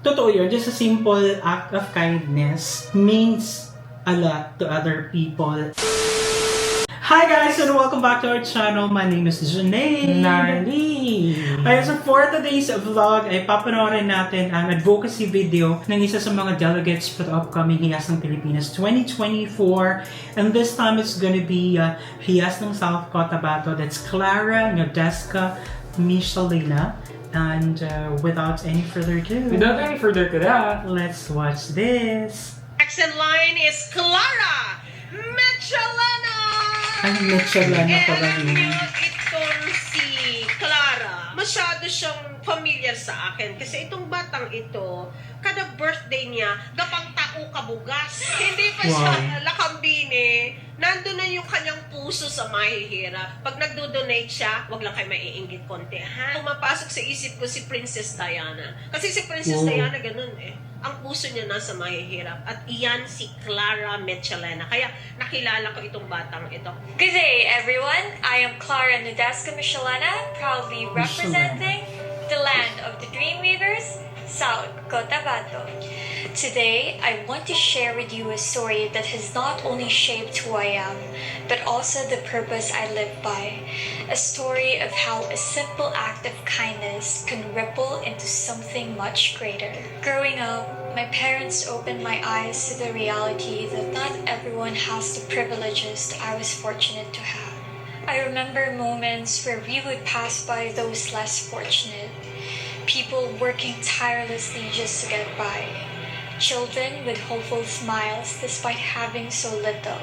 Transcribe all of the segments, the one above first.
Totoo yun, just a simple act of kindness means a lot to other people. Hi guys, and welcome back to our channel. My name is Janae. Narly! Ayun, so for today's vlog ay papanoorin natin ang advocacy video ng isa sa mga delegates for the upcoming Hiyas ng Pilipinas 2024. And this time it's gonna be Hiyas ng South Cotabato. That's Clara Nodeska Michelena. And without any further ado, let's watch this. Accent line is Clara Michelena! Ay, Michelena pala alam yun. niyo, itong si Clara, masyado siyang familiar sa akin. Kasi itong batang ito, kada birthday niya, gapang tao kabugas. Hindi pa siya lakambine. Nandun na yung kanyang puso sa mahihirap. Pag nagdo-donate siya, wag lang kayo maiinggit konti, ha? Pumapasok sa isip ko si Princess Diana. Kasi si Princess Diana ganun eh. Ang puso niya nasa mahihirap. At iyan si Clara Michelena. Kaya nakilala ko itong batang ito. Good day, everyone. I am Clara Nodeska Michelena, proudly representing the land of the Dreamweavers, South Cotabato. Today, I want to share with you a story that has not only shaped who I am, but also the purpose I live by. A story of how a simple act of kindness can ripple into something much greater. Growing up, my parents opened my eyes to the reality that not everyone has the privileges that I was fortunate to have. I remember moments where we would pass by those less fortunate. People working tirelessly just to get by. Children with hopeful smiles despite having so little.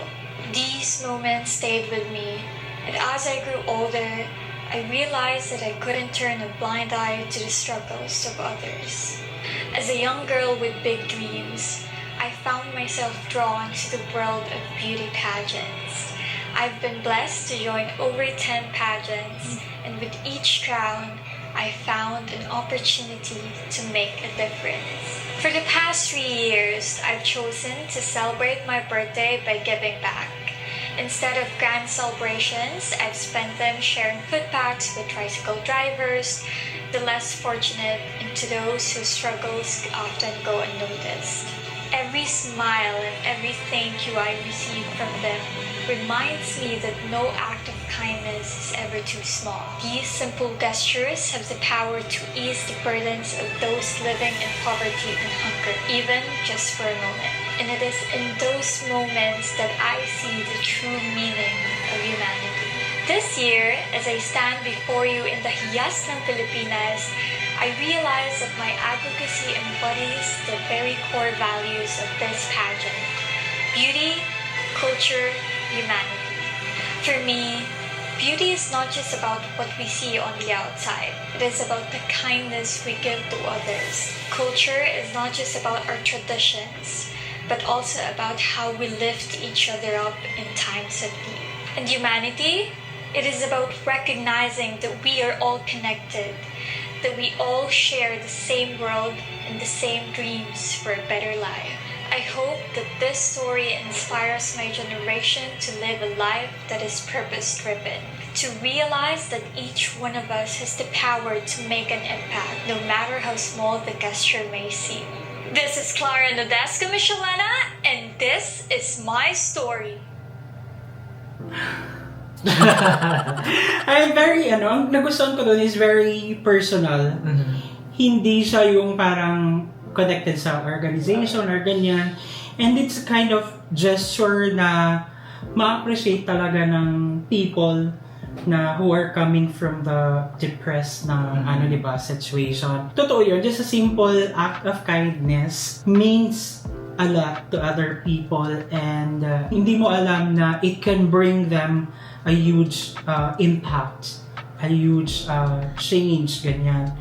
These moments stayed with me, and as I grew older, I realized that I couldn't turn a blind eye to the struggles of others. As a young girl with big dreams, I found myself drawn to the world of beauty pageants. I've been blessed to join over 10 pageants, and with each crown, I found an opportunity to make a difference. For the past 3 years, I've chosen to celebrate my birthday by giving back. Instead of grand celebrations, I've spent them sharing food packs with tricycle drivers, the less fortunate, and to those whose struggles often go unnoticed. Every smile and every thank you I receive from them reminds me that no act of kindness is ever too small. These simple gestures have the power to ease the burdens of those living in poverty and hunger, even just for a moment. And it is in those moments that I see the true meaning of humanity. This year, as I stand before you in the Hiyas ng Pilipinas, I realize that my advocacy embodies the very core values of this pageant: beauty, culture, humanity. For me, beauty is not just about what we see on the outside. It is about the kindness we give to others. Culture is not just about our traditions, but also about how we lift each other up in times of need. And humanity, it is about recognizing that we are all connected, that we all share the same world and the same dreams for a better life. I hope that this story inspires my generation to live a life that is purpose-driven, to realize that each one of us has the power to make an impact, no matter how small the gesture may seem. This is Clara Nodeska Michelena, and this is my story. I'm very, ang nagustuhan ko doon is very personal. Hindi siya yung parang connected sa organization or ganyan. And it's a kind of gesture na ma-appreciate talaga ng people na who are coming from the depressed na diba, situation. Totoo yun, just a simple act of kindness means a lot to other people, and hindi mo alam na it can bring them a huge impact, a huge change, ganyan.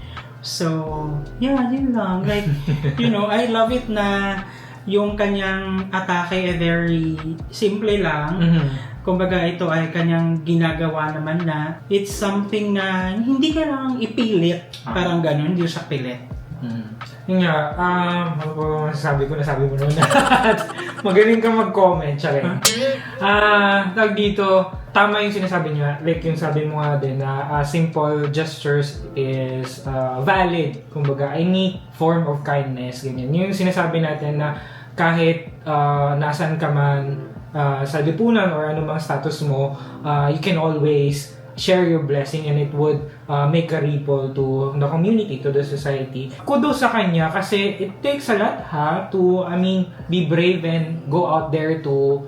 So, yeah, yun lang. Like, I love it na yung kanyang atake ay very simple lang. Kumbaga, ito ay kanyang ginagawa naman na it's something na hindi ka lang ipilit. Parang ganun, hindi siya pilit. Yun nga, ano po masasabi ko, nasabi mo naman. Magaling ka mag-comment, siya rin. Tag dito, tama yung sinasabi niya, like yung sabi mo nga din na simple gestures is valid. Kumbaga, any form of kindness, ganyan. Yung sinasabi natin na kahit nasan ka man sa lipunan or anumang status mo, you can always share your blessing and it would make a ripple to the community, to the society. Kudos sa kanya kasi it takes a lot to, be brave and go out there to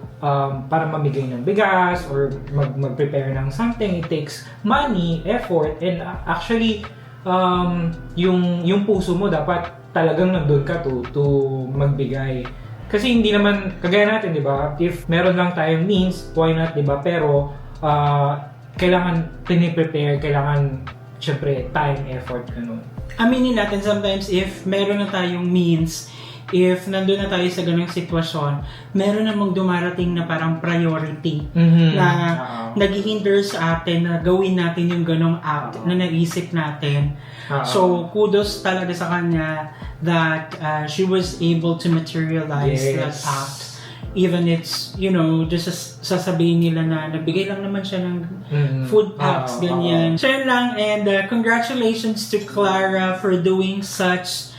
para mamigay ng bigas or mag-prepare ng something. It takes money, effort, and actually, yung puso mo dapat talagang nandun ka to magbigay. Kasi hindi naman, kagaya natin, di ba? If meron lang tayong means, why not, di ba? Pero, kailangan piniprepare, kailangan, syempre, time, effort, ganun. Aminin natin sometimes if meron na tayong means, if nandun na tayo sa ganung sitwasyon, meron namang dumarating na parang priority na naghihinder sa atin na gawin natin yung ganong act na naisip natin. So, kudos talaga sa kanya that she was able to materialize that act. Even it's, just sasabihin nila na nagbigay lang naman siya ng food packs, ganyan. So yun lang, and congratulations to Clara for doing such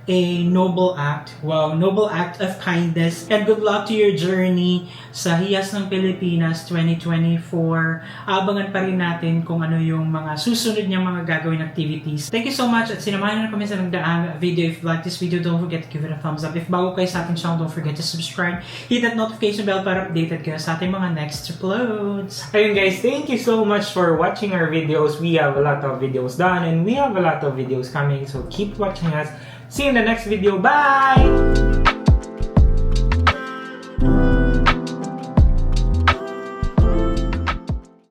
a noble act. Wow, noble act of kindness. And good luck to your journey sa Hiyas ng Pilipinas 2024. Abangan pa rin natin kung ano yung mga susunod niyang mga gagawin activities. Thank you so much at sinamahan na kami sa nagdaang video. If you like this video, don't forget to give it a thumbs up. If bago kayo sa ating channel, don't forget to subscribe. Hit that notification bell para updated kayo sa ating mga next uploads. Ayun guys, thank you so much for watching our videos. We have a lot of videos done and we have a lot of videos coming. So keep watching us. See you in the next video. Bye!